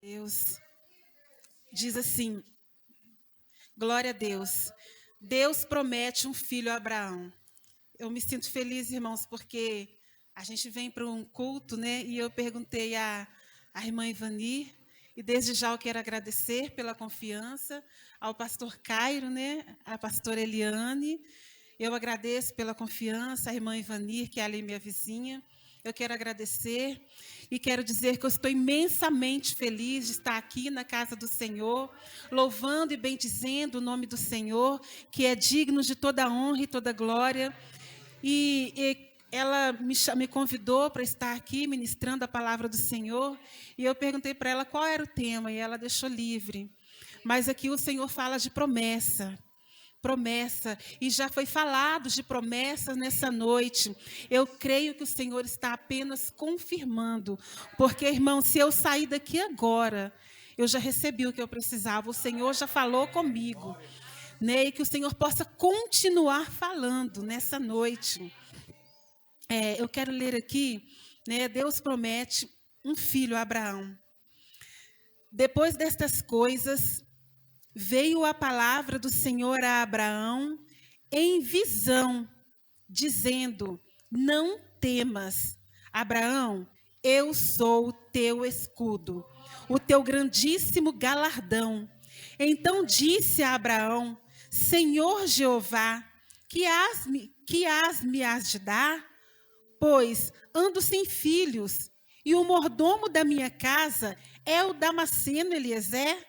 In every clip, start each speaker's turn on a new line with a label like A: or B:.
A: Deus diz assim, glória a Deus. Deus promete um filho a Abraão. Eu me sinto feliz, irmãos, porque a gente vem para um culto, né? E eu perguntei à irmã Ivani, e desde já eu quero agradecer pela confiança, ao pastor Cairo, né? À pastora Eliane. Eu agradeço pela confiança, à irmã Ivani, que é ali minha vizinha. Eu quero agradecer e quero dizer que eu estou imensamente feliz de estar aqui na casa do Senhor, louvando e bendizendo o nome do Senhor, que é digno de toda honra e toda glória. E ela me convidou para estar aqui ministrando a palavra do Senhor, e eu perguntei para ela qual era o tema, e ela deixou livre. Mas aqui o Senhor fala de promessa, e já foi falado de promessas nessa noite. Eu creio que o Senhor está apenas confirmando, porque, irmão, se eu sair daqui agora, eu já recebi o que eu precisava, o Senhor já falou comigo, né? E que o Senhor possa continuar falando nessa noite. Eu quero ler aqui, né? Deus promete um filho a Abraão. Depois destas coisas, veio a palavra do Senhor a Abraão em visão, dizendo: não temas, Abraão, eu sou o teu escudo, o teu grandíssimo galardão. Então disse a Abraão: Senhor Jeová, que me has de dar? Pois ando sem filhos, e o mordomo da minha casa é o Damasceno Eliezer.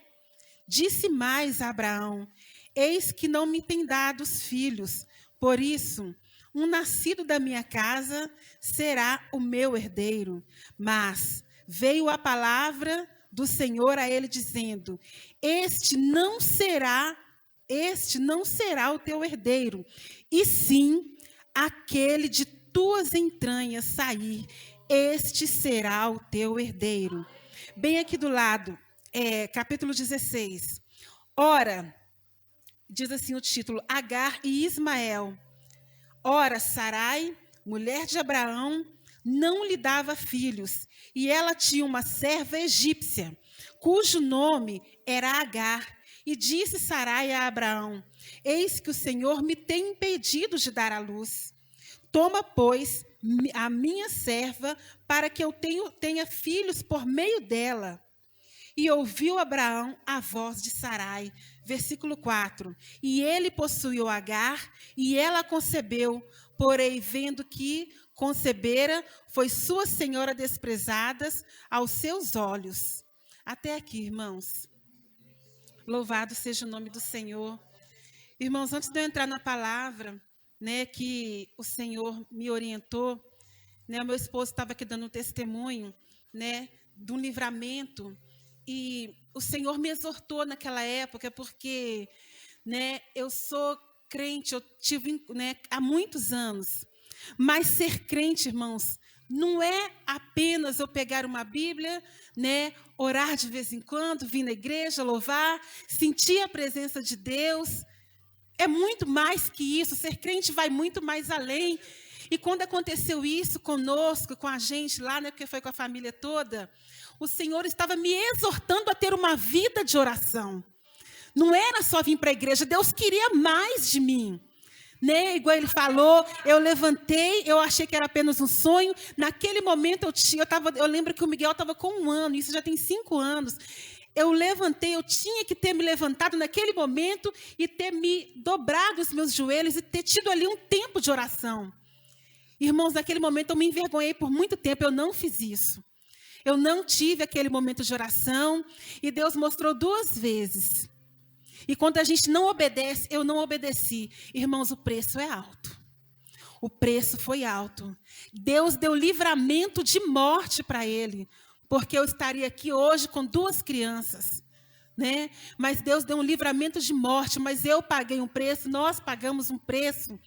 A: Disse mais a Abraão: eis que não me tem dado os filhos, por isso, um nascido da minha casa será o meu herdeiro. Mas veio a palavra do Senhor a ele, dizendo: este não será o teu herdeiro, e sim aquele de tuas entranhas sair, este será o teu herdeiro. Bem aqui do lado, capítulo 16. Ora, diz assim o título: Agar e Ismael. Ora, Sarai, mulher de Abraão, não lhe dava filhos, e ela tinha uma serva egípcia, cujo nome era Agar. E disse Sarai a Abraão: eis que o Senhor me tem impedido de dar à luz. Toma, pois, a minha serva, para que eu tenha filhos por meio dela. E ouviu Abraão a voz de Sarai. Versículo 4. E ele possuiu Agar, e ela concebeu, porém, vendo que concebera, foi sua senhora desprezada aos seus olhos. Até aqui, irmãos. Louvado seja o nome do Senhor. Irmãos, antes de eu entrar na palavra, né, que o Senhor me orientou, né, o meu esposo estava aqui dando um testemunho, né, de um livramento. E o Senhor me exortou naquela época, porque, né, eu sou crente, eu tive, né, há muitos anos. Mas ser crente, irmãos, não é apenas eu pegar uma Bíblia, né, orar de vez em quando, vir na igreja, louvar, sentir a presença de Deus. É muito mais que isso. Ser crente vai muito mais além. E quando aconteceu isso conosco, com a gente lá, né, porque foi com a família toda, o Senhor estava me exortando a ter uma vida de oração. Não era só vir para a igreja, Deus queria mais de mim. Né? Igual ele falou, eu levantei, eu achei que era apenas um sonho. Naquele momento eu lembro que o Miguel estava com 1 ano, isso já tem 5 anos. Eu levantei, eu tinha que ter me levantado naquele momento e ter me dobrado os meus joelhos e ter tido ali um tempo de oração. Irmãos, naquele momento eu me envergonhei por muito tempo, eu não fiz isso. Eu não tive aquele momento de oração e Deus mostrou 2 vezes. E quando a gente não obedece, eu não obedeci. Irmãos, o preço é alto. O preço foi alto. Deus deu livramento de morte para ele, porque eu estaria aqui hoje com 2 crianças, né? Mas Deus deu um livramento de morte, mas eu paguei um preço, nós pagamos um preço,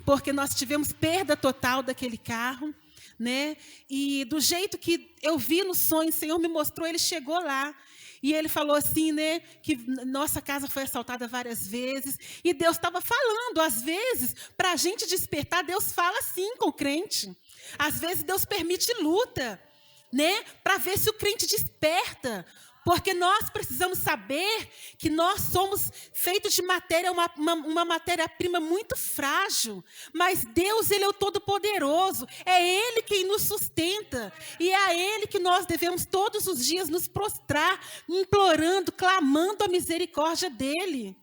A: porque nós tivemos perda total daquele carro, né? E do jeito que eu vi no sonho, o Senhor me mostrou, ele chegou lá. E ele falou assim, né, que nossa casa foi assaltada várias vezes. E Deus estava falando, às vezes, para a gente despertar, Deus fala assim com o crente. Às vezes Deus permite luta, né, para ver se o crente desperta. Porque nós precisamos saber que nós somos feitos de matéria, uma matéria-prima muito frágil. Mas Deus, Ele é o Todo-Poderoso. É Ele quem nos sustenta. E é a Ele que nós devemos todos os dias nos prostrar, implorando, clamando a misericórdia dEle.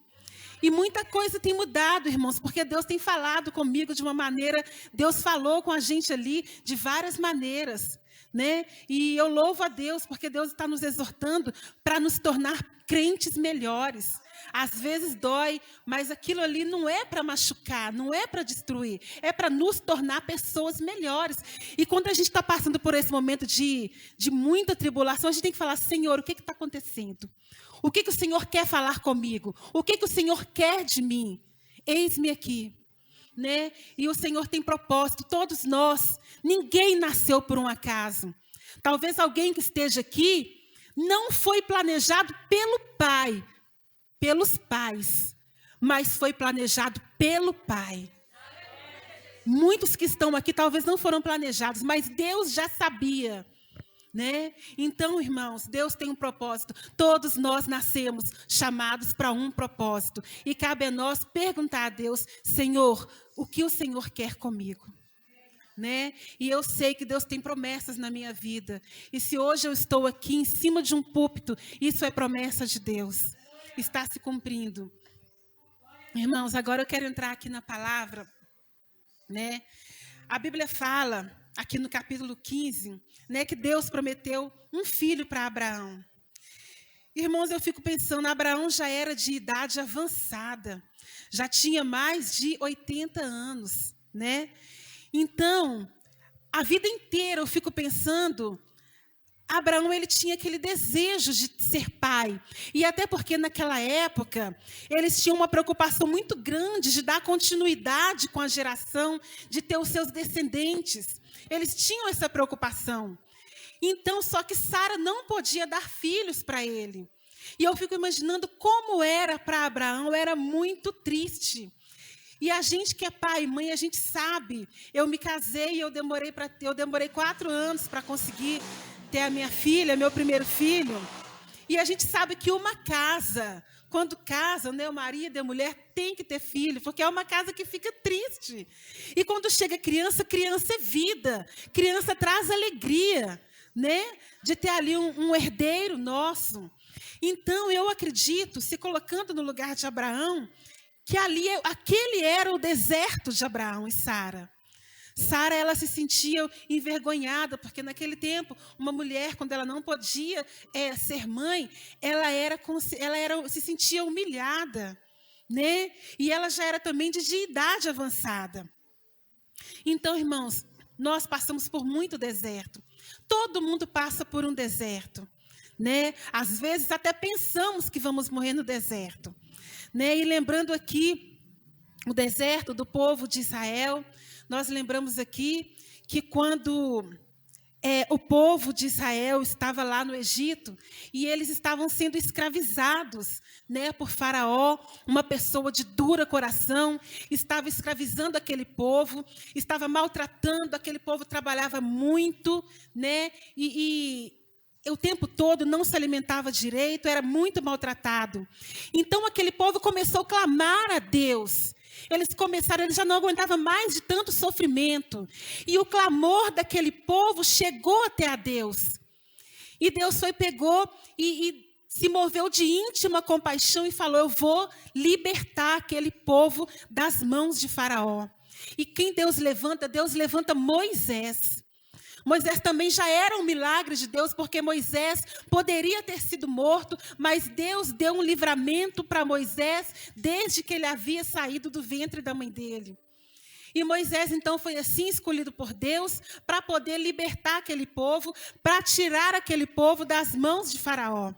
A: E muita coisa tem mudado, irmãos, porque Deus tem falado comigo de uma maneira, Deus falou com a gente ali de várias maneiras, né? E eu louvo a Deus, porque Deus está nos exortando para nos tornar crentes melhores. Às vezes dói, mas aquilo ali não é para machucar, não é para destruir, é para nos tornar pessoas melhores. E quando a gente está passando por esse momento de muita tribulação, a gente tem que falar, Senhor, o que está acontecendo? O que o Senhor quer falar comigo? O que o Senhor quer de mim? Eis-me aqui. Né? E o Senhor tem propósito, todos nós. Ninguém nasceu por um acaso. Talvez alguém que esteja aqui não foi planejado pelo Pai, pelos pais, mas foi planejado pelo Pai. Muitos que estão aqui talvez não foram planejados, mas Deus já sabia. Né? Então, irmãos, Deus tem um propósito. Todos nós nascemos chamados para um propósito. E cabe a nós perguntar a Deus, Senhor, o que o Senhor quer comigo? Né? E eu sei que Deus tem promessas na minha vida. E se hoje eu estou aqui em cima de um púlpito, isso é promessa de Deus. Está se cumprindo. Irmãos, agora eu quero entrar aqui na palavra. Né? A Bíblia fala, aqui no capítulo 15, né, que Deus prometeu um filho para Abraão. Irmãos, eu fico pensando, Abraão já era de idade avançada, já tinha mais de 80 anos, né? Então, a vida inteira eu fico pensando, Abraão, ele tinha aquele desejo de ser pai. E até porque naquela época, eles tinham uma preocupação muito grande de dar continuidade com a geração, de ter os seus descendentes. Eles tinham essa preocupação. Então, só que Sara não podia dar filhos para ele. E eu fico imaginando como era para Abraão, era muito triste. E a gente que é pai e mãe, a gente sabe. Eu me casei e eu demorei 4 anos para conseguir ter a minha filha, meu primeiro filho. E a gente sabe que uma casa, quando casa, né, o marido e a mulher tem que ter filho, porque é uma casa que fica triste. E quando chega criança, criança é vida, criança traz alegria, né, de ter ali um herdeiro nosso. Então, eu acredito, se colocando no lugar de Abraão, que aquele era o deserto de Abraão e Sara. Sara, ela se sentia envergonhada, porque naquele tempo, uma mulher, quando ela não podia ser mãe, ela se sentia humilhada, né? E ela já era também de idade avançada. Então, irmãos, nós passamos por muito deserto. Todo mundo passa por um deserto, né? Às vezes até pensamos que vamos morrer no deserto, né? E lembrando aqui o deserto do povo de Israel, nós lembramos aqui que quando o povo de Israel estava lá no Egito e eles estavam sendo escravizados, né, por Faraó, uma pessoa de duro coração, estava escravizando aquele povo, estava maltratando, aquele povo trabalhava muito, né, e o tempo todo não se alimentava direito, era muito maltratado. Então aquele povo começou a clamar a Deus. Eles já não aguentavam mais de tanto sofrimento. E o clamor daquele povo chegou até a Deus. E Deus pegou e se moveu de íntima compaixão e falou, eu vou libertar aquele povo das mãos de Faraó. E quem Deus levanta Moisés. Moisés também já era um milagre de Deus, porque Moisés poderia ter sido morto, mas Deus deu um livramento para Moisés desde que ele havia saído do ventre da mãe dele. E Moisés, então, foi assim escolhido por Deus para poder libertar aquele povo, para tirar aquele povo das mãos de Faraó.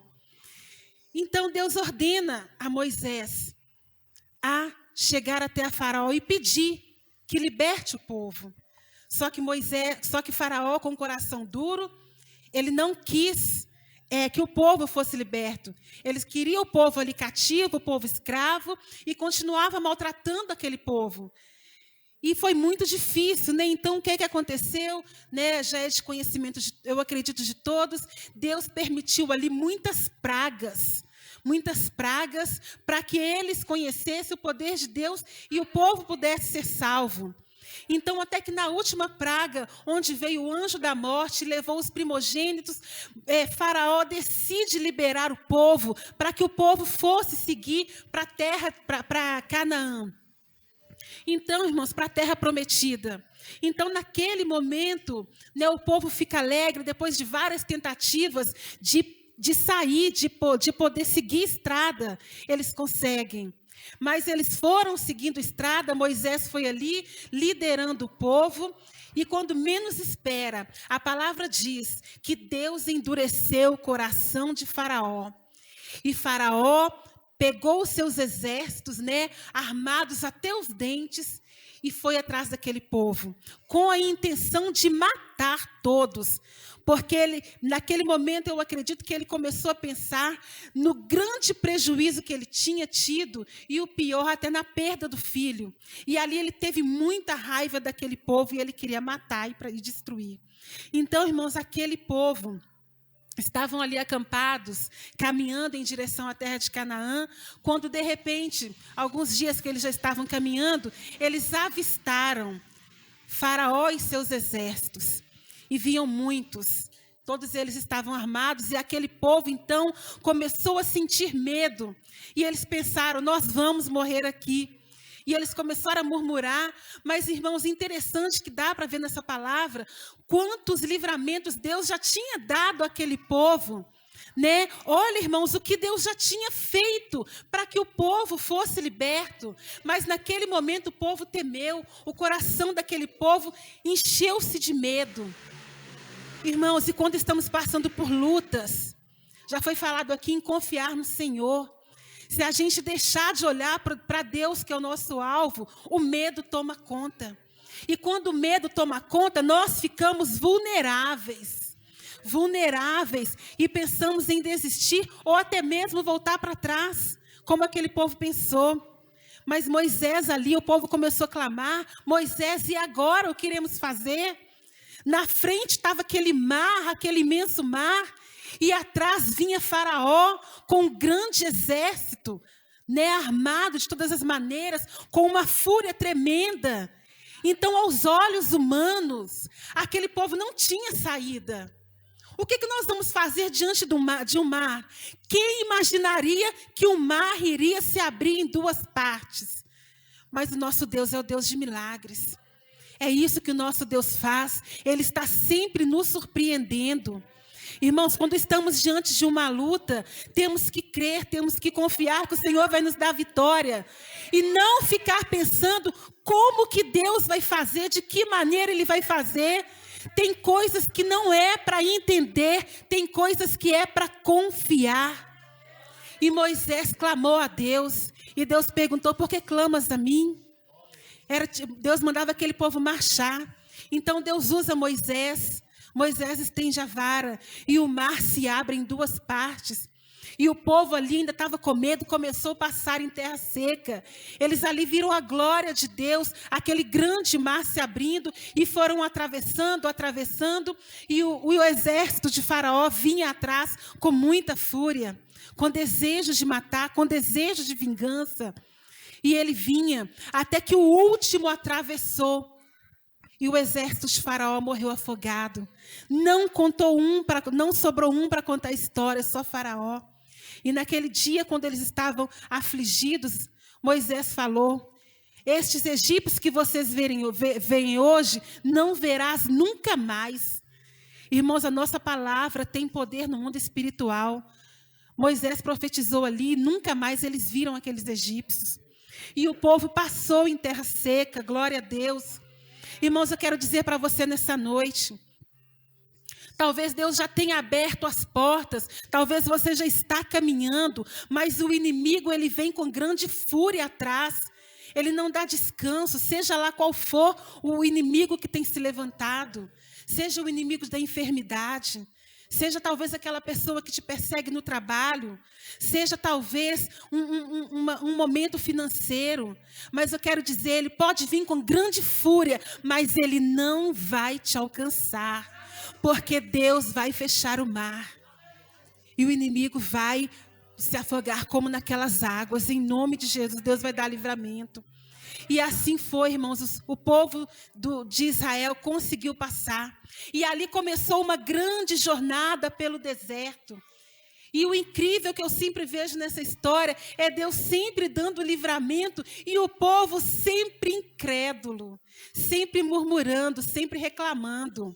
A: Então, Deus ordena a Moisés a chegar até a Faraó e pedir que liberte o povo. Só que Faraó, com o coração duro, ele não quis que o povo fosse liberto. Eles queriam o povo ali cativo, o povo escravo, e continuava maltratando aquele povo. E foi muito difícil, né? Então, o que é que aconteceu? Né? Já é de conhecimento, eu acredito, de todos. Deus permitiu ali muitas pragas para que eles conhecessem o poder de Deus e o povo pudesse ser salvo. Então, até que na última praga, onde veio o anjo da morte, levou os primogênitos, Faraó decide liberar o povo, para que o povo fosse seguir para a terra, para Canaã. Então, irmãos, para a terra prometida. Então, naquele momento, né, o povo fica alegre, depois de várias tentativas de sair, de poder seguir estrada, eles conseguem. Mas eles foram seguindo estrada, Moisés foi ali, liderando o povo, e quando menos espera, a palavra diz que Deus endureceu o coração de Faraó. E Faraó pegou os seus exércitos, né, armados até os dentes, e foi atrás daquele povo, com a intenção de matar todos. Porque naquele momento, eu acredito que ele começou a pensar no grande prejuízo que ele tinha tido, e o pior, até na perda do filho. E ali ele teve muita raiva daquele povo, e ele queria matar e destruir. Então, irmãos, aquele povo estavam ali acampados, caminhando em direção à terra de Canaã, quando, de repente, alguns dias que eles já estavam caminhando, eles avistaram Faraó e seus exércitos. E viam muitos, todos eles estavam armados, e aquele povo, então, começou a sentir medo. E eles pensaram, nós vamos morrer aqui. E eles começaram a murmurar, mas, irmãos, interessante que dá para ver nessa palavra, quantos livramentos Deus já tinha dado àquele povo, né? Olha, irmãos, o que Deus já tinha feito para que o povo fosse liberto. Mas naquele momento o povo temeu, o coração daquele povo encheu-se de medo. Irmãos, e quando estamos passando por lutas, já foi falado aqui em confiar no Senhor. Se a gente deixar de olhar para Deus, que é o nosso alvo, o medo toma conta. E quando o medo toma conta, nós ficamos vulneráveis. Vulneráveis. E pensamos em desistir ou até mesmo voltar para trás, como aquele povo pensou. Mas Moisés ali, o povo começou a clamar, Moisés, e agora o que iremos fazer? Na frente estava aquele mar, aquele imenso mar, e atrás vinha Faraó com um grande exército, né, armado de todas as maneiras, com uma fúria tremenda. Então, aos olhos humanos, aquele povo não tinha saída. O que nós vamos fazer diante de um mar? Quem imaginaria que o mar iria se abrir em duas partes? Mas o nosso Deus é o Deus de milagres. É isso que o nosso Deus faz. Ele está sempre nos surpreendendo. Irmãos, quando estamos diante de uma luta, temos que crer, temos que confiar que o Senhor vai nos dar vitória. E não ficar pensando como que Deus vai fazer, de que maneira Ele vai fazer. Tem coisas que não é para entender, tem coisas que é para confiar. E Moisés clamou a Deus, e Deus perguntou, por que clamas a mim? Deus mandava aquele povo marchar. Então Deus usa Moisés. Moisés estende a vara e o mar se abre em duas partes. E o povo ali ainda estava com medo, começou a passar em terra seca. Eles ali viram a glória de Deus, aquele grande mar se abrindo, e foram atravessando, e o exército de Faraó vinha atrás com muita fúria, com desejo de matar, com desejo de vingança. E ele vinha até que o último atravessou. E o exército de Faraó morreu afogado. Não sobrou um para contar a história, só Faraó. E naquele dia, quando eles afligidos, Moisés falou, estes egípcios que vocês veem hoje, não verás nunca mais. Irmãos, a nossa palavra tem poder no mundo espiritual. Moisés profetizou ali, nunca mais eles viram aqueles egípcios. E o povo passou em terra seca, glória a Deus. Irmãos, eu quero dizer para você nessa noite, talvez Deus já tenha aberto as portas, talvez você já está caminhando, mas o inimigo, ele vem com grande fúria atrás, ele não dá descanso, seja lá qual for o inimigo que tem se levantado, seja o inimigo da enfermidade, seja talvez aquela pessoa que te persegue no trabalho, seja talvez um momento financeiro, mas eu quero dizer, ele pode vir com grande fúria, mas ele não vai te alcançar, porque Deus vai fechar o mar, e o inimigo vai se afogar como naquelas águas, em nome de Jesus, Deus vai dar livramento. E assim foi, irmãos, o povo de Israel conseguiu passar. E ali começou uma grande jornada pelo deserto. E o incrível que eu sempre vejo nessa história é Deus sempre dando livramento e o povo sempre incrédulo, sempre murmurando, sempre reclamando.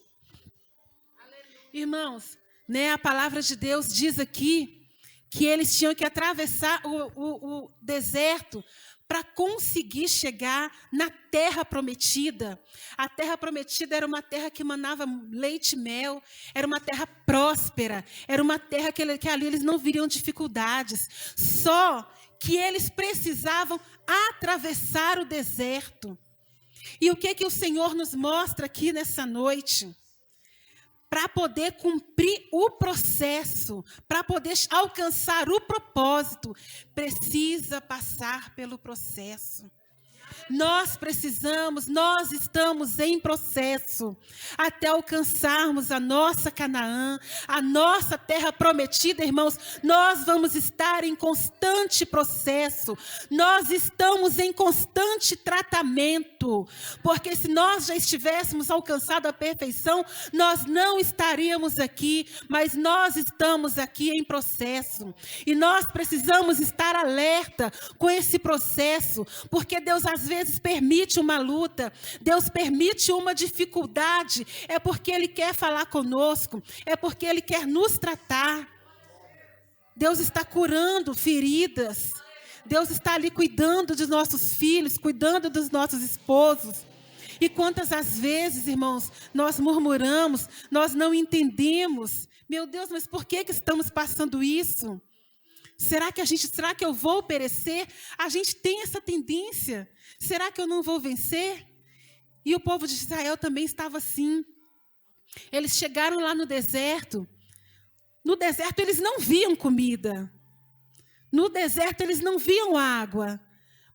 A: Irmãos, né, a palavra de Deus diz aqui que eles tinham que atravessar o deserto para conseguir chegar na terra prometida. A terra prometida era uma terra que manava leite e mel, era uma terra próspera, era uma terra que ali eles não viriam dificuldades, só que eles precisavam atravessar o deserto. E o que o Senhor nos mostra aqui nessa noite? Para poder cumprir o processo, para poder alcançar o propósito, precisa passar pelo processo. Nós estamos em processo até alcançarmos a nossa Canaã, a nossa terra prometida, irmãos. Nós vamos estar em constante processo, nós estamos em constante tratamento, porque se nós já estivéssemos alcançado a perfeição, nós não estaríamos aqui, mas nós estamos aqui em processo, e nós precisamos estar alerta com esse processo, porque Deus às vezes permite uma luta, Deus permite uma dificuldade, é porque Ele quer falar conosco, é porque Ele quer nos tratar. Deus está curando feridas, Deus está ali cuidando dos nossos filhos, cuidando dos nossos esposos. E quantas as vezes, irmãos, nós murmuramos, nós não entendemos. Meu Deus, mas por que estamos passando isso? Será que eu vou perecer? A gente tem essa tendência. Será que eu não vou vencer? E o povo de Israel também estava assim. Eles chegaram lá no deserto. No deserto eles não viam comida. No deserto eles não viam água.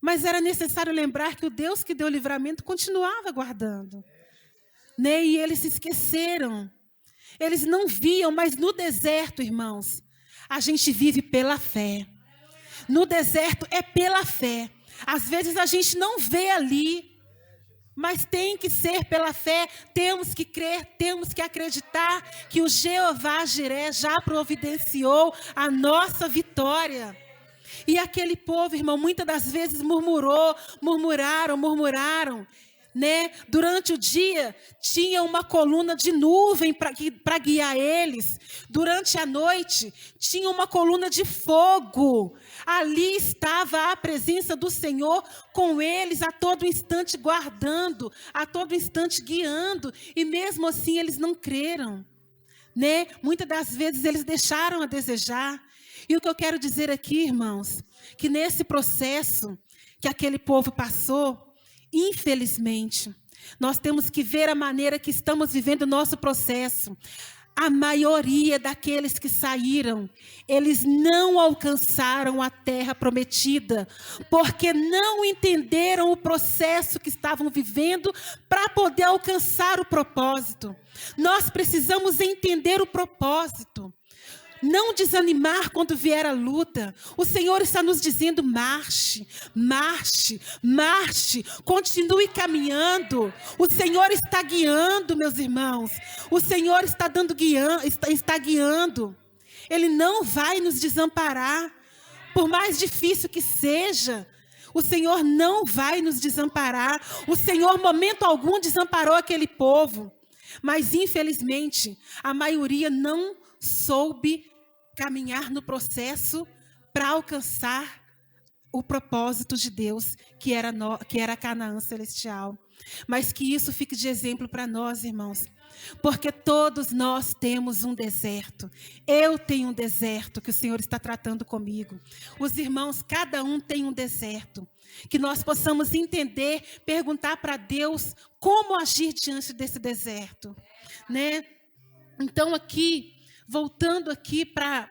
A: Mas era necessário lembrar que o Deus que deu o livramento continuava guardando. Né? E eles se esqueceram. Eles não viam, mas no deserto, irmãos, a gente vive pela fé. No deserto é pela fé. Às vezes a gente não vê ali, mas tem que ser pela fé. Temos que crer, temos que acreditar que o Jeová Jiré já providenciou a nossa vitória. E aquele povo, irmão, muitas das vezes murmuraram. Né? Durante o dia tinha uma coluna de nuvem para guiar eles. Durante a noite tinha uma coluna de fogo. Ali estava a presença do Senhor com eles a todo instante guardando, a todo instante guiando. E mesmo assim eles não creram, né? Muitas das vezes eles deixaram a desejar. E o que eu quero dizer aqui, irmãos, que nesse processo que aquele povo passou, infelizmente, nós temos que ver a maneira que estamos vivendo o nosso processo. A maioria daqueles que saíram, eles não alcançaram a terra prometida, porque não entenderam o processo que estavam vivendo para poder alcançar o propósito. Nós precisamos entender o propósito. Não desanimar quando vier a luta. O Senhor está nos dizendo: marche, marche, marche, continue caminhando. O Senhor está guiando, meus irmãos. O Senhor está está guiando. Ele não vai nos desamparar. Por mais difícil que seja, o Senhor não vai nos desamparar. O Senhor, momento algum, desamparou aquele povo. Mas, infelizmente, a maioria não soube caminhar no processo para alcançar o propósito de Deus, que era a Canaã celestial. Mas que isso fique de exemplo para nós, irmãos. Porque todos nós temos um deserto. Eu tenho um deserto que o Senhor está tratando comigo. Os irmãos, cada um tem um deserto. Que nós possamos entender, perguntar para Deus como agir diante desse deserto, né? Então aqui voltando aqui para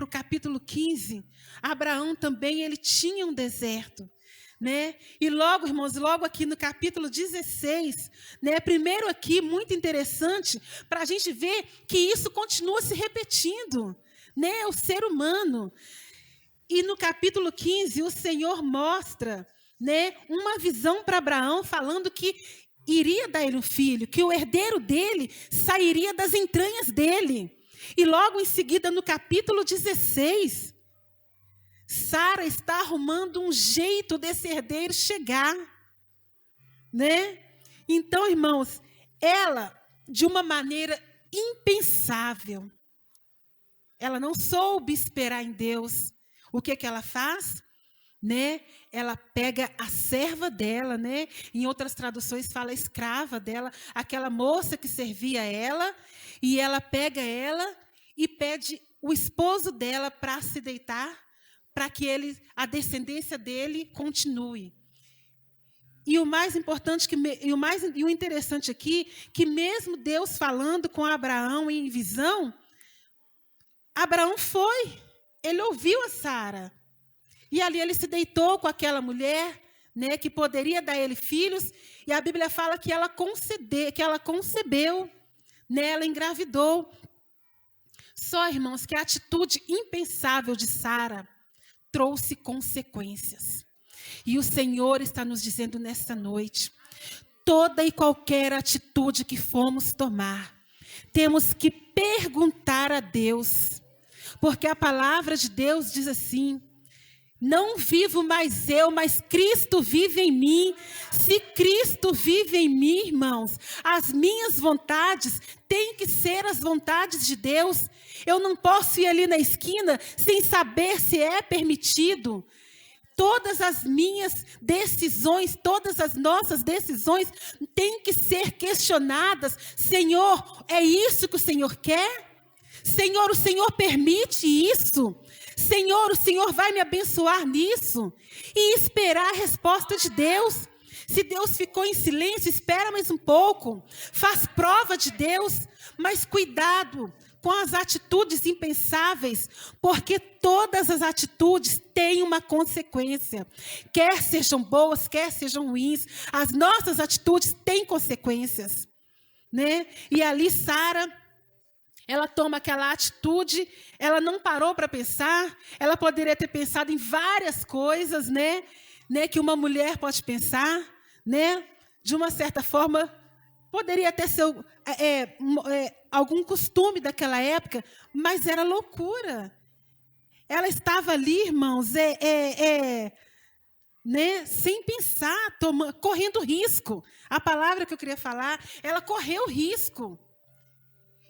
A: o capítulo 15, Abraão também ele tinha um deserto. E logo, irmãos, logo aqui no capítulo 16, primeiro aqui, muito interessante, para a gente ver que isso continua se repetindo, o ser humano. E no capítulo 15, o Senhor mostra, uma visão para Abraão, falando que iria dar ele um filho, que o herdeiro dele sairia das entranhas dele. E logo em seguida, no capítulo 16, Sara está arrumando um jeito desse herdeiro chegar. Então, irmãos, ela, de uma maneira impensável, ela não soube esperar em Deus. O que ela faz? Ela pega a serva dela, em outras traduções fala escrava dela, aquela moça que servia ela, e ela pega ela e pede o esposo dela para se deitar, para que a descendência dele continue. E o mais importante, e o interessante aqui, que mesmo Deus falando com Abraão em visão, Abraão foi, ele ouviu a Sara. E ali ele se deitou com aquela mulher, que poderia dar ele filhos, e a Bíblia fala que ela concebeu, ela engravidou. Só, irmãos, que a atitude impensável de Sara trouxe consequências. E o Senhor está nos dizendo nesta noite, toda e qualquer atitude que formos tomar, temos que perguntar a Deus, porque a palavra de Deus diz assim: não vivo mais eu, mas Cristo vive em mim. Se Cristo vive em mim, irmãos, as minhas vontades têm que ser as vontades de Deus. Eu não posso ir ali na esquina sem saber se é permitido. Todas as minhas decisões, todas as nossas decisões têm que ser questionadas. Senhor, é isso que o Senhor quer? Senhor, o Senhor permite isso? Senhor, o Senhor vai me abençoar nisso? E esperar a resposta de Deus. Se Deus ficou em silêncio, espera mais um pouco. Faz prova de Deus, mas cuidado com as atitudes impensáveis, porque todas as atitudes têm uma consequência. Quer sejam boas, quer sejam ruins, as nossas atitudes têm consequências. E ali Sara, ela toma aquela atitude, ela não parou para pensar, ela poderia ter pensado em várias coisas, que uma mulher pode pensar, de uma certa forma, poderia até ser algum costume daquela época, mas era loucura. Ela estava ali, irmãos, sem pensar, correndo risco. A palavra que eu queria falar, ela correu risco.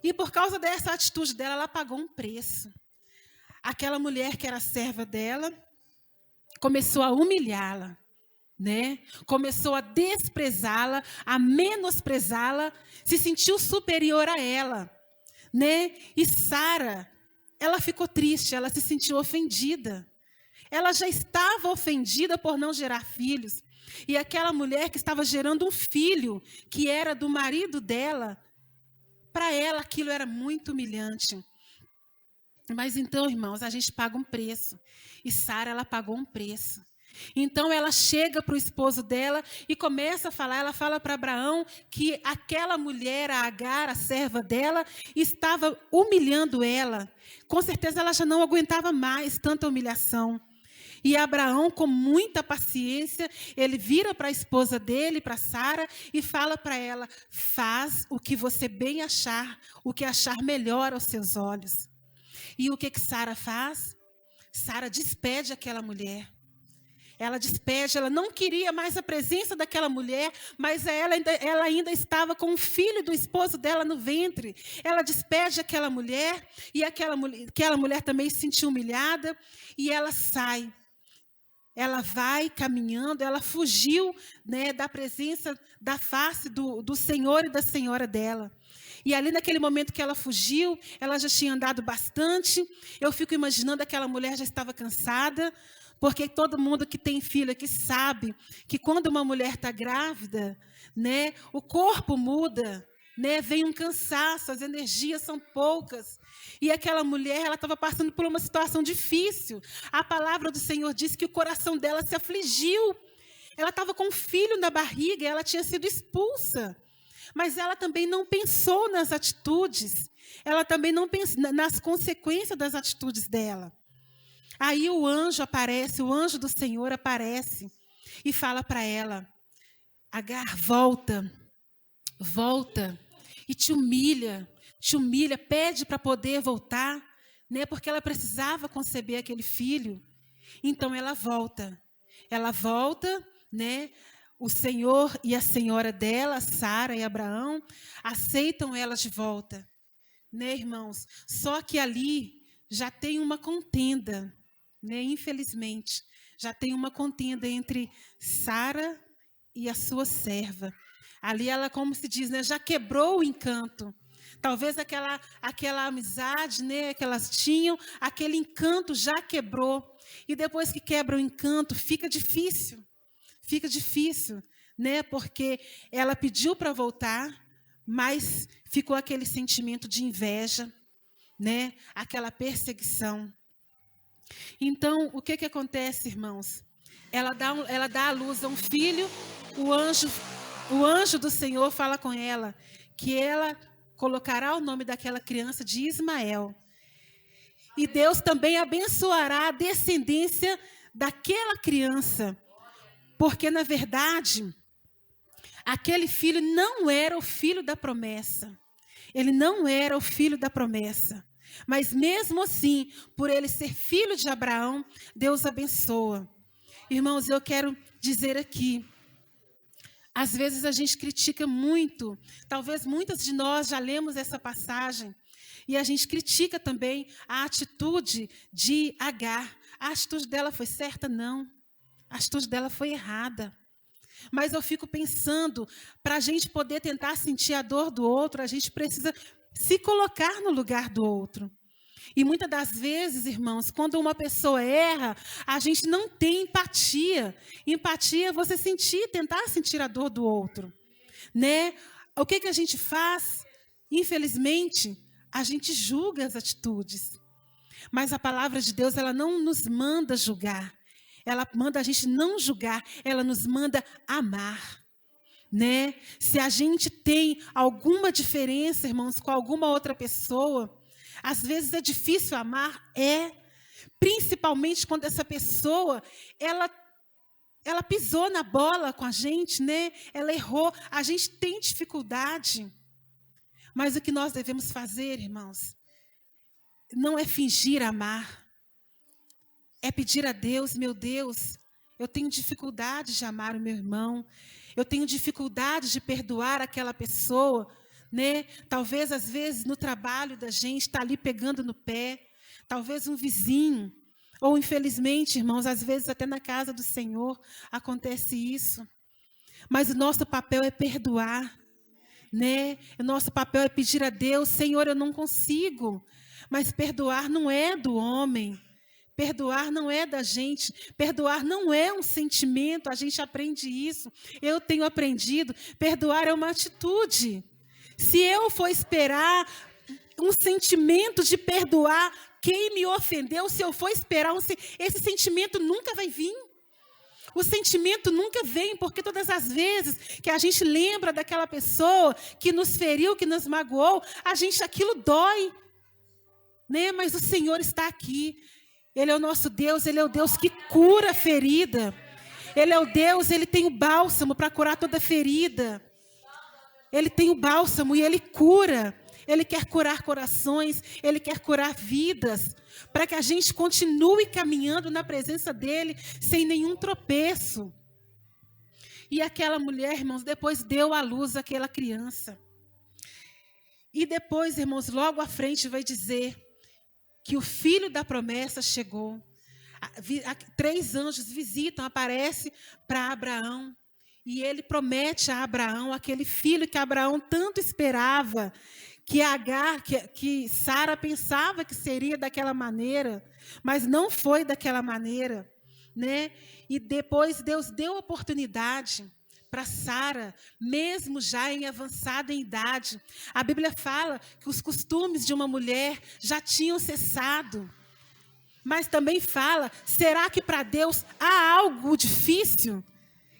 A: E por causa dessa atitude dela, ela pagou um preço. Aquela mulher que era serva dela, começou a humilhá-la, começou a desprezá-la, a menosprezá-la, se sentiu superior a ela, E Sara, ela ficou triste, ela se sentiu ofendida. Ela já estava ofendida por não gerar filhos. E aquela mulher que estava gerando um filho, que era do marido dela, para ela aquilo era muito humilhante. Mas então, irmãos, a gente paga um preço. E Sara, ela pagou um preço. Então ela chega para o esposo dela e começa a falar, ela fala para Abraão que aquela mulher, a Agar, a serva dela, estava humilhando ela. Com certeza ela já não aguentava mais tanta humilhação. E Abraão, com muita paciência, ele vira para a esposa dele, para Sara, e fala para ela: faz o que você bem achar, o que achar melhor aos seus olhos. E o que Sara faz? Sara despede aquela mulher. Ela despede, ela não queria mais a presença daquela mulher, mas ela ainda estava com o filho do esposo dela no ventre. Ela despede aquela mulher, e aquela mulher também se sentiu humilhada, e ela sai. Ela vai caminhando, ela fugiu, da presença, da face do Senhor e da senhora dela. E ali naquele momento que ela fugiu, ela já tinha andado bastante. Eu fico imaginando, aquela mulher já estava cansada, porque todo mundo que tem filho aqui sabe que quando uma mulher está grávida, o corpo muda, né? Vem um cansaço, as energias são poucas. E aquela mulher, ela estava passando por uma situação difícil. A palavra do Senhor diz que o coração dela se afligiu. Ela estava com um filho na barriga, ela tinha sido expulsa. Mas ela também não pensou nas atitudes. Ela também não pensou nas consequências das atitudes dela. Aí o anjo aparece, o anjo do Senhor aparece e fala para ela: Agar, volta, volta, e te humilha, pede para poder voltar, né? Porque ela precisava conceber aquele filho. Então ela volta, né? O Senhor e a senhora dela, Sara e Abraão, aceitam ela de volta, né, irmãos? Só que ali já tem uma contenda, né? Infelizmente, já tem uma contenda entre Sara e a sua serva. Ali ela, como se diz, né, já quebrou o encanto. Talvez aquela amizade, né, que elas tinham, aquele encanto já quebrou. E depois que quebra o encanto, fica difícil, né? Porque ela pediu para voltar, mas ficou aquele sentimento de inveja, né? Aquela perseguição. Então, o que acontece, irmãos? Ela dá à luz a um filho, o anjo do Senhor fala com ela que ela colocará o nome daquela criança de Ismael. E Deus também abençoará a descendência daquela criança. Porque, na verdade, aquele filho não era o filho da promessa. Ele não era o filho da promessa. Mas, mesmo assim, por ele ser filho de Abraão, Deus abençoa. Irmãos, eu quero dizer aqui, às vezes a gente critica muito, talvez muitas de nós já lemos essa passagem, e a gente critica também a atitude de Agar. A atitude dela foi certa? Não. A atitude dela foi errada. Mas eu fico pensando, para a gente poder tentar sentir a dor do outro, a gente precisa se colocar no lugar do outro. E muitas das vezes, irmãos, quando uma pessoa erra, a gente não tem empatia. Empatia é você tentar sentir a dor do outro, né? O que a gente faz? Infelizmente, a gente julga as atitudes. Mas a palavra de Deus, ela não nos manda julgar. Ela manda a gente não julgar, ela nos manda amar, né? Se a gente tem alguma diferença, irmãos, com alguma outra pessoa, às vezes é difícil amar, principalmente quando essa pessoa, ela pisou na bola com a gente, né? Ela errou, a gente tem dificuldade. Mas o que nós devemos fazer, irmãos, não é fingir amar. É pedir a Deus, meu Deus, eu tenho dificuldade de amar o meu irmão, eu tenho dificuldade de perdoar aquela pessoa, né? Talvez, às vezes, no trabalho da gente, está ali pegando no pé, talvez um vizinho, ou, infelizmente, irmãos, às vezes até na casa do Senhor acontece isso. Mas o nosso papel é perdoar, né? O nosso papel é pedir a Deus, Senhor, eu não consigo, mas perdoar não é do homem. Perdoar não é da gente, perdoar não é um sentimento, a gente aprende isso, eu tenho aprendido, perdoar é uma atitude. Se eu for esperar um sentimento de perdoar quem me ofendeu, se eu for esperar, esse sentimento nunca vai vir. O sentimento nunca vem, porque todas as vezes que a gente lembra daquela pessoa que nos feriu, que nos magoou, aquilo dói, né? Mas o Senhor está aqui. Ele é o nosso Deus, Ele é o Deus que cura a ferida. Ele é o Deus, Ele tem o bálsamo para curar toda ferida. Ele tem o bálsamo e Ele cura. Ele quer curar corações, Ele quer curar vidas, para que a gente continue caminhando na presença dEle, sem nenhum tropeço. E aquela mulher, irmãos, depois deu à luz àquela criança. E depois, irmãos, logo à frente vai dizer que o filho da promessa chegou. 3 anjos visitam, aparecem para Abraão. E ele promete a Abraão aquele filho que Abraão tanto esperava, que Sara pensava que seria daquela maneira, mas não foi daquela maneira, né? E depois Deus deu oportunidade para Sara, mesmo já em avançada em idade. A Bíblia fala que os costumes de uma mulher já tinham cessado. Mas também fala, será que para Deus há algo difícil?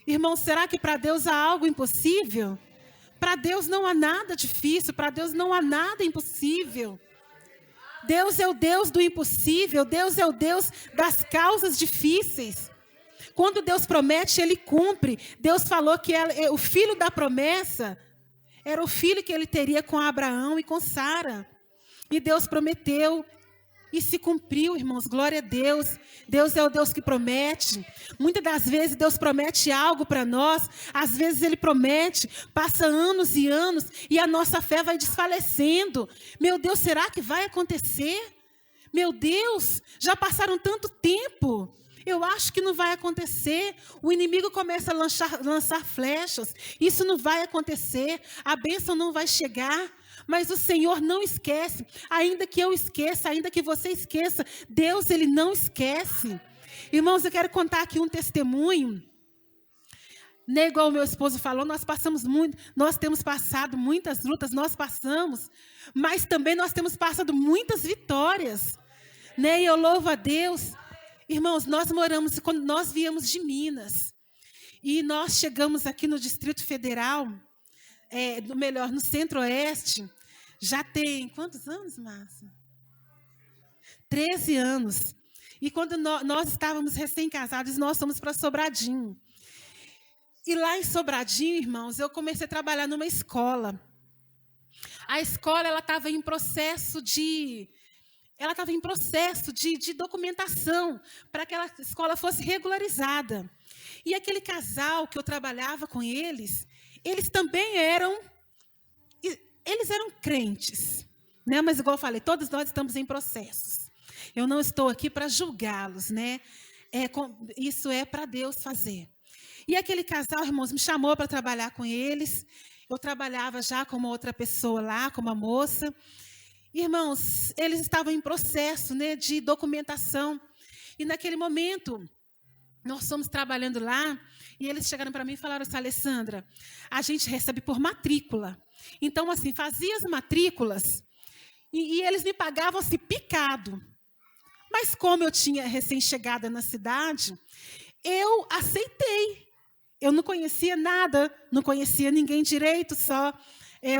A: Irmão, será que para Deus há algo impossível? Para Deus não há nada difícil, para Deus não há nada impossível. Deus é o Deus do impossível, Deus é o Deus das causas difíceis. Quando Deus promete, Ele cumpre. Deus falou que o filho da promessa era o filho que Ele teria com Abraão e com Sara. E Deus prometeu e se cumpriu, irmãos. Glória a Deus. Deus é o Deus que promete. Muitas das vezes Deus promete algo para nós. Às vezes Ele promete, passa anos e anos e a nossa fé vai desfalecendo. Meu Deus, será que vai acontecer? Meu Deus, já passaram tanto tempo. Eu acho que não vai acontecer. O inimigo começa a lançar flechas. Isso não vai acontecer. A bênção não vai chegar. Mas o Senhor não esquece. Ainda que eu esqueça, ainda que você esqueça, Deus, Ele não esquece. Irmãos, eu quero contar aqui um testemunho. Né, igual o meu esposo falou, nós temos passado muitas lutas, nós passamos, mas também nós temos passado muitas vitórias. Né? E eu louvo a Deus. Irmãos, quando nós viemos de Minas, e nós chegamos aqui no Distrito Federal, no Centro-Oeste, já tem, quantos anos, Márcia? 13 anos. E quando nós estávamos recém-casados, nós fomos para Sobradinho. E lá em Sobradinho, irmãos, eu comecei a trabalhar numa escola. A escola, ela estava em processo de documentação para que aquela escola fosse regularizada. E aquele casal que eu trabalhava com eles também eram crentes. Né? Mas, igual eu falei, todos nós estamos em processos. Eu não estou aqui para julgá-los. Né? Isso é para Deus fazer. E aquele casal, irmãos, me chamou para trabalhar com eles. Eu trabalhava já com uma outra pessoa lá, com uma moça. Irmãos, eles estavam em processo, né, de documentação. E naquele momento, nós fomos trabalhando lá, e eles chegaram para mim e falaram assim, Alessandra, a gente recebe por matrícula. Então, assim, fazia as matrículas, e eles me pagavam assim, picado. Mas como eu tinha recém-chegada na cidade, eu aceitei. Eu não conhecia nada, não conhecia ninguém direito, só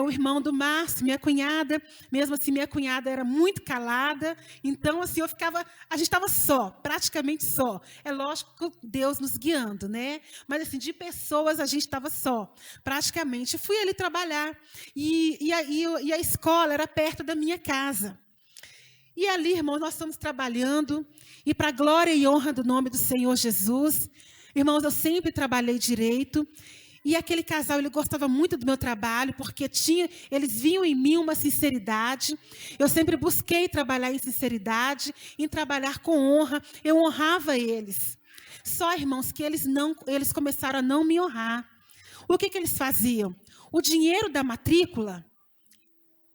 A: o irmão do Márcio, minha cunhada. Mesmo assim, minha cunhada era muito calada. Então, assim, a gente estava só, praticamente só. É lógico, Deus nos guiando, né? Mas, assim, de pessoas, a gente estava só, praticamente. Eu fui ali trabalhar. E a escola era perto da minha casa. E ali, irmãos, nós estamos trabalhando. E para a glória e honra do nome do Senhor Jesus, irmãos, eu sempre trabalhei direito. E aquele casal, ele gostava muito do meu trabalho, porque eles viam em mim uma sinceridade. Eu sempre busquei trabalhar em sinceridade, em trabalhar com honra. Eu honrava eles. Só, irmãos, que eles começaram a não me honrar. O que eles faziam? O dinheiro da matrícula,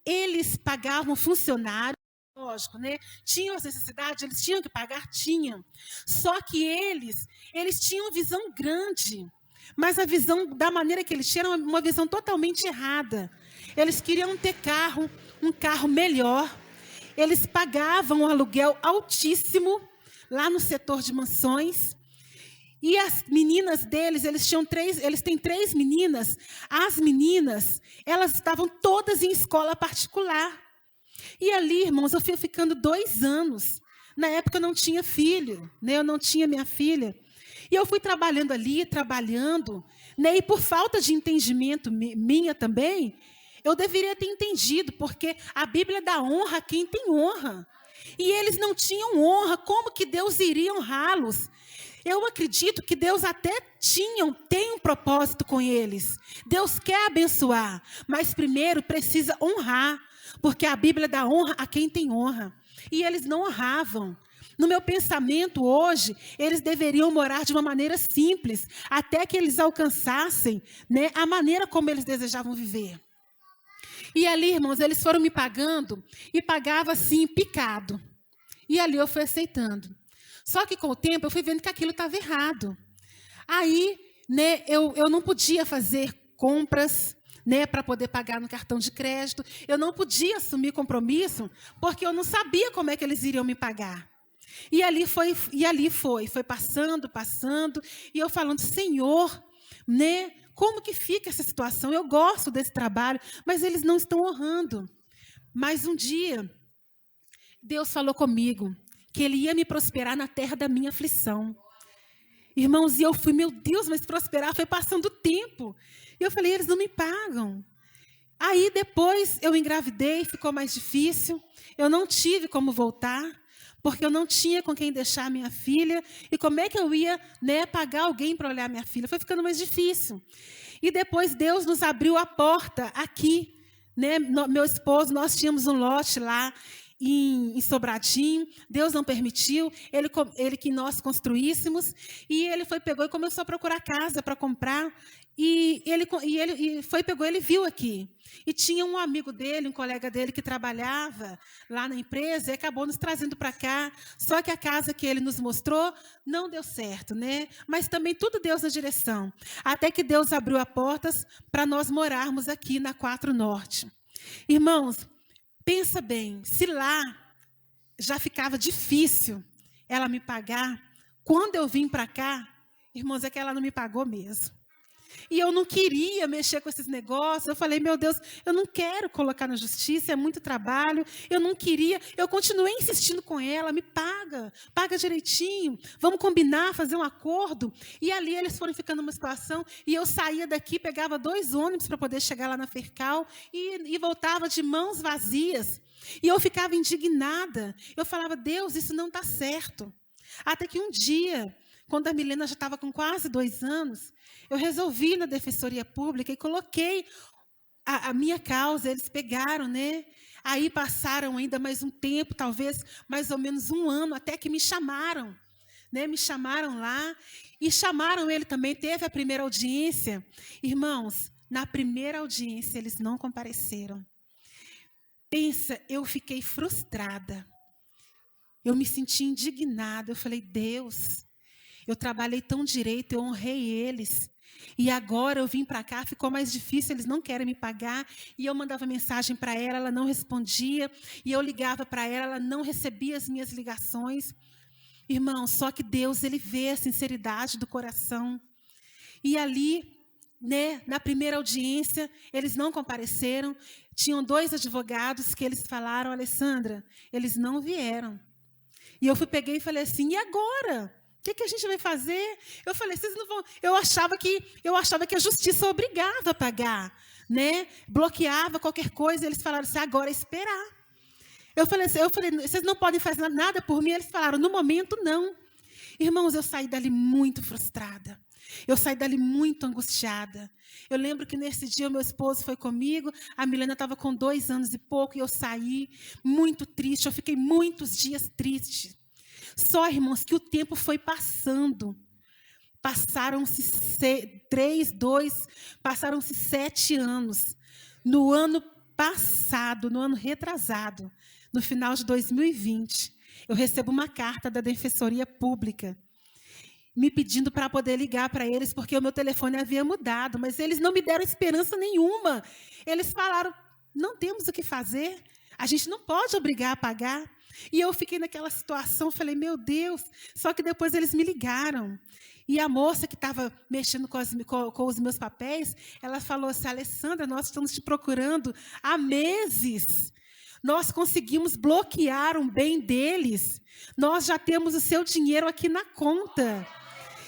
A: eles pagavam funcionário. Lógico, né? Tinham as necessidades, eles tinham que pagar, tinham. Só que eles tinham visão grande, mas a visão da maneira que eles tinham era uma visão totalmente errada. Eles queriam ter um carro melhor. Eles pagavam um aluguel altíssimo lá no setor de mansões. E as meninas deles, eles têm 3 meninas. As meninas, elas estavam todas em escola particular. E ali, irmãos, eu fui ficando 2 anos. Na época eu não tinha filho, né? Eu não tinha minha filha. E eu fui trabalhando ali, né? E por falta de entendimento minha também, eu deveria ter entendido, porque a Bíblia dá honra a quem tem honra. E eles não tinham honra, como que Deus iria honrá-los? Eu acredito que Deus até tem um propósito com eles. Deus quer abençoar, mas primeiro precisa honrar, porque a Bíblia dá honra a quem tem honra. E eles não honravam. No meu pensamento hoje, eles deveriam morar de uma maneira simples, até que eles alcançassem, né, a maneira como eles desejavam viver. E ali, irmãos, eles foram me pagando, e pagava assim, picado. E ali eu fui aceitando. Só que com o tempo eu fui vendo que aquilo estava errado. Aí né, eu não podia fazer compras, né, para poder pagar no cartão de crédito. Eu não podia assumir compromisso, porque eu não sabia como é que eles iriam me pagar. E ali foi passando, e eu falando, Senhor, né, como que fica essa situação? Eu gosto desse trabalho, mas eles não estão honrando. Mas um dia, Deus falou comigo que Ele ia me prosperar na terra da minha aflição. Irmãos, e eu fui, meu Deus, mas prosperar foi passando o tempo. E eu falei, eles não me pagam. Aí depois eu engravidei, ficou mais difícil. Eu não tive como voltar, porque eu não tinha com quem deixar minha filha. E como é que eu ia, né, pagar alguém para olhar minha filha? Foi ficando mais difícil. E depois Deus nos abriu a porta aqui, né? Meu esposo, nós tínhamos um lote lá em Sobradinho. Deus não permitiu, ele que nós construíssemos. E ele pegou e começou a procurar casa para comprar. E ele pegou, ele viu aqui. E tinha um amigo dele, um colega dele que trabalhava lá na empresa e acabou nos trazendo para cá. Só que a casa que ele nos mostrou não deu certo, né? Mas também tudo Deus na direção. Até que Deus abriu as portas para nós morarmos aqui na 4 Norte. Irmãos, pensa bem, se lá já ficava difícil ela me pagar, quando eu vim para cá, irmãos, é que ela não me pagou mesmo. E eu não queria mexer com esses negócios. Eu falei, meu Deus, eu não quero colocar na justiça, é muito trabalho. Eu não queria, eu continuei insistindo com ela, me paga direitinho, vamos combinar, fazer um acordo. E ali eles foram ficando numa situação, e eu saía daqui, pegava 2 ônibus para poder chegar lá na Fercal, e voltava de mãos vazias. E eu ficava indignada. Eu falava, Deus, isso não está certo. Até que um dia, quando a Milena já estava com quase 2 anos, eu resolvi ir na Defensoria Pública e coloquei a minha causa. Eles pegaram, né? Aí passaram ainda mais um tempo, talvez mais ou menos 1 ano, até que me chamaram. Né? Me chamaram lá e chamaram ele também. Teve a primeira audiência. Irmãos, na primeira audiência eles não compareceram. Pensa, eu fiquei frustrada. Eu me senti indignada. Eu falei, Deus, eu trabalhei tão direito, eu honrei eles. E agora eu vim para cá, ficou mais difícil, eles não querem me pagar. E eu mandava mensagem para ela não respondia. E eu ligava para ela não recebia as minhas ligações. Irmão, só que Deus, Ele vê a sinceridade do coração. E ali, né, na primeira audiência, eles não compareceram. Tinham 2 advogados que eles falaram, Alessandra, eles não vieram. E eu peguei e falei assim, e agora? O que a gente vai fazer? Eu falei, vocês não vão. Eu achava que a justiça obrigava a pagar, né? Bloqueava qualquer coisa. Eles falaram assim, agora é esperar. Eu falei, vocês não podem fazer nada por mim. Eles falaram, no momento, não. Irmãos, eu saí dali muito frustrada. Eu saí dali muito angustiada. Eu lembro que nesse dia o meu esposo foi comigo, a Milena estava com 2 anos e pouco, e eu saí muito triste. Eu fiquei muitos dias triste. Só, irmãos, que o tempo foi passando. Passaram-se 7 anos. No ano passado, no ano retrasado, no final de 2020, eu recebo uma carta da Defensoria Pública, me pedindo para poder ligar para eles, porque o meu telefone havia mudado, mas eles não me deram esperança nenhuma. Eles falaram, não temos o que fazer, a gente não pode obrigar a pagar. E eu fiquei naquela situação, falei, meu Deus, só que depois eles me ligaram. E a moça que estava mexendo com os meus papéis, ela falou assim, Alessandra, nós estamos te procurando há meses. Nós conseguimos bloquear um bem deles. Nós já temos o seu dinheiro aqui na conta.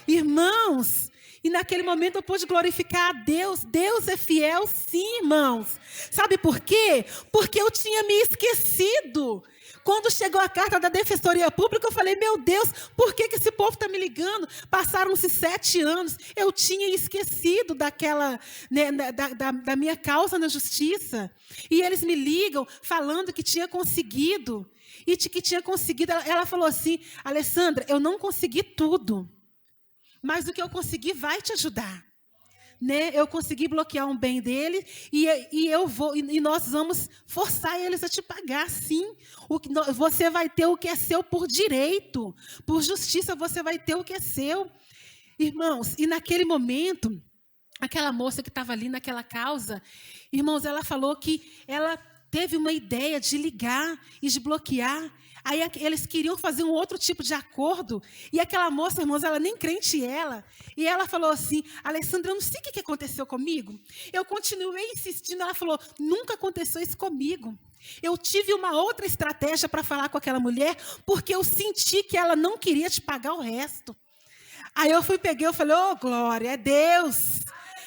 A: Irmãos, e naquele momento eu pude glorificar a Deus. Deus é fiel, sim, irmãos. Sabe por quê? Porque eu tinha me esquecido. Quando chegou a carta da Defensoria Pública, eu falei, meu Deus, por que esse povo está me ligando? Passaram-se 7 anos, eu tinha esquecido daquela, né, da minha causa na justiça. E eles me ligam falando que tinha conseguido. E que tinha conseguido, ela falou assim, Alessandra, eu não consegui tudo, mas o que eu consegui vai te ajudar. Né? Eu consegui bloquear um bem dele e nós vamos forçar eles a te pagar, sim. Você vai ter o que é seu por direito, por justiça, você vai ter o que é seu. Irmãos, e naquele momento, aquela moça que estava ali naquela causa, irmãos, ela falou que ela teve uma ideia de ligar e de bloquear. Aí eles queriam fazer um outro tipo de acordo. E aquela moça, irmãos, ela nem crente ela. E ela falou assim, Alessandra, eu não sei o que aconteceu comigo. Eu continuei insistindo, ela falou, nunca aconteceu isso comigo. Eu tive uma outra estratégia para falar com aquela mulher, porque eu senti que ela não queria te pagar o resto. Aí eu peguei, eu falei, ô glória, é Deus.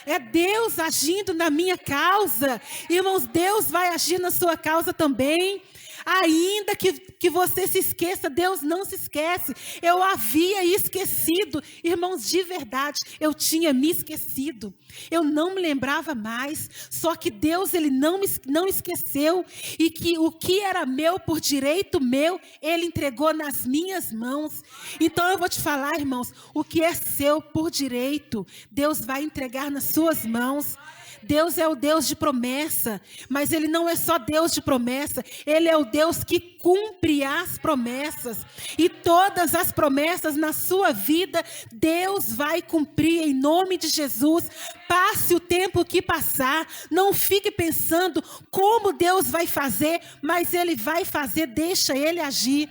A: É Deus agindo na minha causa. Irmãos, Deus vai agir na sua causa também. Ainda que você se esqueça, Deus não se esquece. Eu havia esquecido. Irmãos, de verdade, eu tinha me esquecido. Eu não me lembrava mais. Só que Deus, Ele não esqueceu. E que o que era meu por direito meu, Ele entregou nas minhas mãos. Então eu vou te falar, irmãos, o que é seu por direito, Deus vai entregar nas suas mãos. Deus é o Deus de promessa, mas Ele não é só Deus de promessa, Ele é o Deus que cumpre as promessas. E todas as promessas na sua vida, Deus vai cumprir em nome de Jesus. Passe o tempo que passar, não fique pensando como Deus vai fazer, mas Ele vai fazer, deixa Ele agir.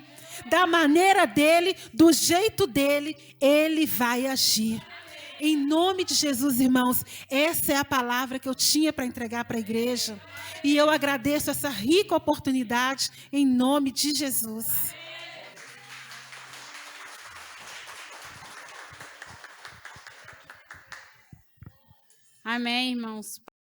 A: Da maneira dEle, do jeito dEle, Ele vai agir. Em nome de Jesus, irmãos, essa é a palavra que eu tinha para entregar para a igreja. E eu agradeço essa rica oportunidade em nome de Jesus.
B: Amém, irmãos.